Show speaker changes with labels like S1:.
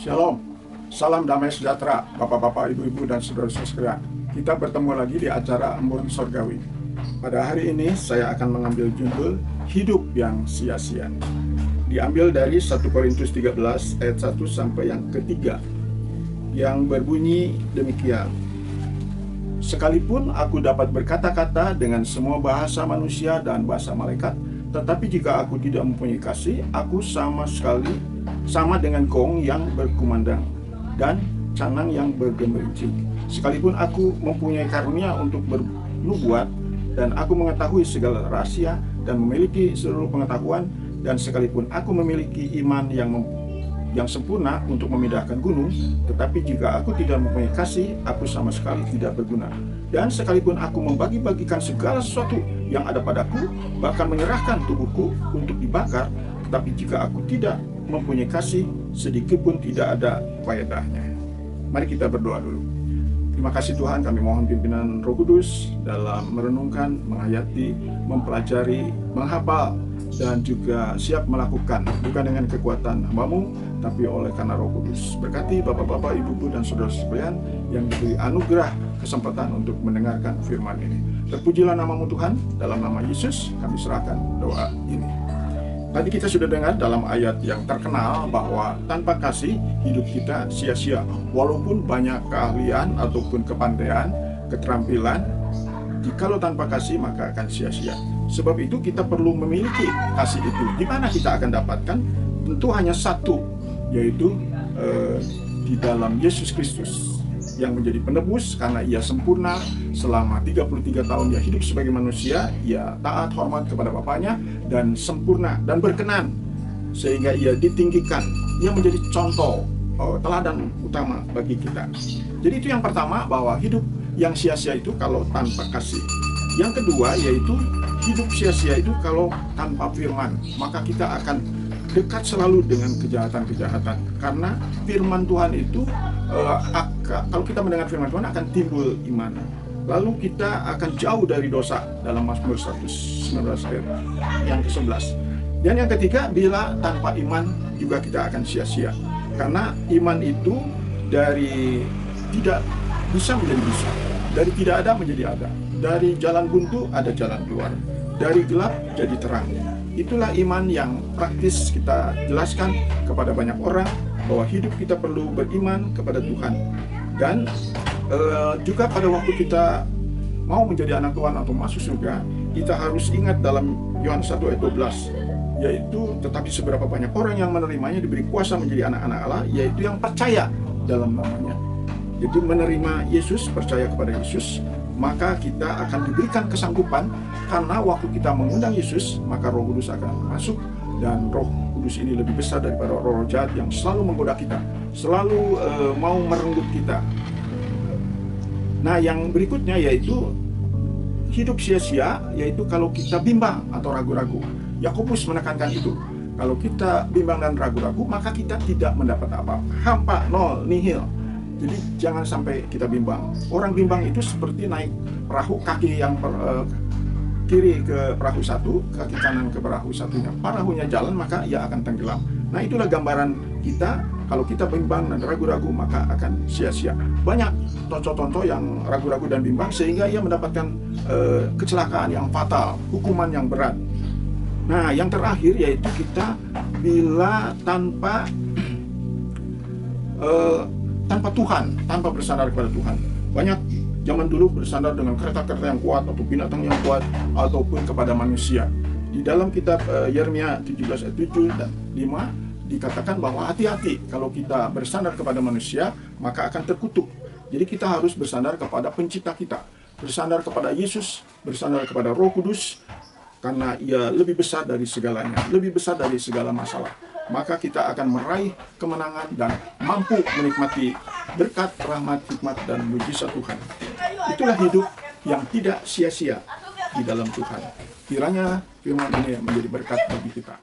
S1: Shalom, salam damai sejahtera Bapak-bapak, Ibu-ibu, dan saudara-saudara sekalian. Kita bertemu lagi di acara Embun Sorgawi. Pada hari ini saya akan mengambil judul Hidup yang Sia-sia. Diambil dari 1 Korintus 13 ayat 1 sampai yang ketiga, yang berbunyi demikian. Sekalipun aku dapat berkata-kata dengan semua bahasa manusia dan bahasa malaikat, tetapi jika aku tidak mempunyai kasih, aku sama dengan gong yang berkumandang dan canang yang bergemericik. Sekalipun aku mempunyai karunia untuk bernubuat, dan aku mengetahui segala rahasia dan memiliki seluruh pengetahuan, dan sekalipun aku memiliki iman yang sempurna untuk memindahkan gunung, tetapi jika aku tidak mempunyai kasih, aku sama sekali tidak berguna. Dan sekalipun aku membagi-bagikan segala sesuatu yang ada padaku, bahkan menyerahkan tubuhku untuk dibakar, tetapi jika aku tidak mempunyai kasih, sedikit pun tidak ada faedahnya. Mari kita berdoa dulu. Terima kasih Tuhan, kami mohon pimpinan Roh Kudus dalam merenungkan, menghayati, mempelajari, menghafal, dan juga siap melakukan, bukan dengan kekuatan hamba-Mu, tapi oleh karena Roh Kudus. Berkati Bapak-bapak, Ibu-ibu, dan saudara sekalian yang diberi anugerah kesempatan untuk mendengarkan firman ini. Terpujilah nama-Mu Tuhan, dalam nama Yesus kami serahkan doa ini. Tadi kita sudah dengar dalam ayat yang terkenal bahwa tanpa kasih hidup kita sia-sia. Walaupun banyak keahlian ataupun kepandaian, keterampilan, jikalau tanpa kasih maka akan sia-sia. Sebab itu kita perlu memiliki kasih itu. Di mana kita akan dapatkan? Tentu hanya satu, yaitu di dalam Yesus Kristus yang menjadi penebus, karena ia sempurna selama 33 tahun dia hidup sebagai manusia. Ia taat hormat kepada Bapaknya dan sempurna dan berkenan, sehingga ia ditinggikan. Ia menjadi contoh, teladan utama bagi kita. Jadi itu yang pertama, bahwa hidup yang sia-sia itu kalau tanpa kasih. Yang kedua yaitu hidup sia-sia itu kalau tanpa firman. Maka kita akan dekat selalu dengan kejahatan-kejahatan, karena firman Tuhan itu kalau kita mendengar firman Tuhan akan timbul iman. Lalu kita akan jauh dari dosa dalam Mazmur 119 ayat yang ke-11. Dan yang ketiga, bila tanpa iman juga kita akan sia-sia, karena iman itu dari tidak bisa menjadi bisa, dari tidak ada menjadi ada, dari jalan buntu ada jalan keluar, dari gelap jadi terang. Itulah iman yang praktis kita jelaskan kepada banyak orang, bahwa hidup kita perlu beriman kepada Tuhan. Dan juga pada waktu kita mau menjadi anak Tuhan atau masuk surga, kita harus ingat dalam Yohanes 1 ayat 12, yaitu tetapi seberapa banyak orang yang menerimanya diberi kuasa menjadi anak-anak Allah, yaitu yang percaya dalam namanya. Jadi menerima Yesus, percaya kepada Yesus, maka kita akan diberikan kesanggupan, karena waktu kita mengundang Yesus, maka Roh Kudus akan masuk, dan Roh Kudus ini lebih besar daripada roh jahat yang selalu menggoda kita, selalu mau merenggut kita. Nah, yang berikutnya yaitu hidup sia-sia, yaitu kalau kita bimbang atau ragu-ragu. Yakobus menekankan itu. Kalau kita bimbang dan ragu-ragu, maka kita tidak mendapat apa-apa. Hampa, nol, nihil. Jadi jangan sampai kita bimbang. Orang bimbang itu seperti naik perahu, kaki yang kiri ke perahu satu, kaki kanan ke perahu satunya. Perahunya jalan, maka ia akan tenggelam. Nah, itulah gambaran kita. Kalau kita bimbang dan ragu-ragu, maka akan sia-sia. Banyak contoh-contoh yang ragu-ragu dan bimbang, sehingga ia mendapatkan kecelakaan yang fatal, hukuman yang berat. Nah, yang terakhir yaitu kita bila tanpa Tuhan, tanpa bersandar kepada Tuhan. Banyak zaman dulu bersandar dengan kereta-kereta yang kuat, atau binatang yang kuat, ataupun kepada manusia. Di dalam kitab Yeremia 17 ayat 7 dan 5 dikatakan bahwa hati-hati, kalau kita bersandar kepada manusia maka akan terkutuk. Jadi kita harus bersandar kepada pencipta kita, bersandar kepada Yesus, bersandar kepada Roh Kudus, karena ia lebih besar dari segalanya, lebih besar dari segala masalah. Maka kita akan meraih kemenangan dan mampu menikmati berkat, rahmat, hikmat, dan mujizat Tuhan. Itulah hidup yang tidak sia-sia di dalam Tuhan. Kiranya firman ini menjadi berkat bagi kita.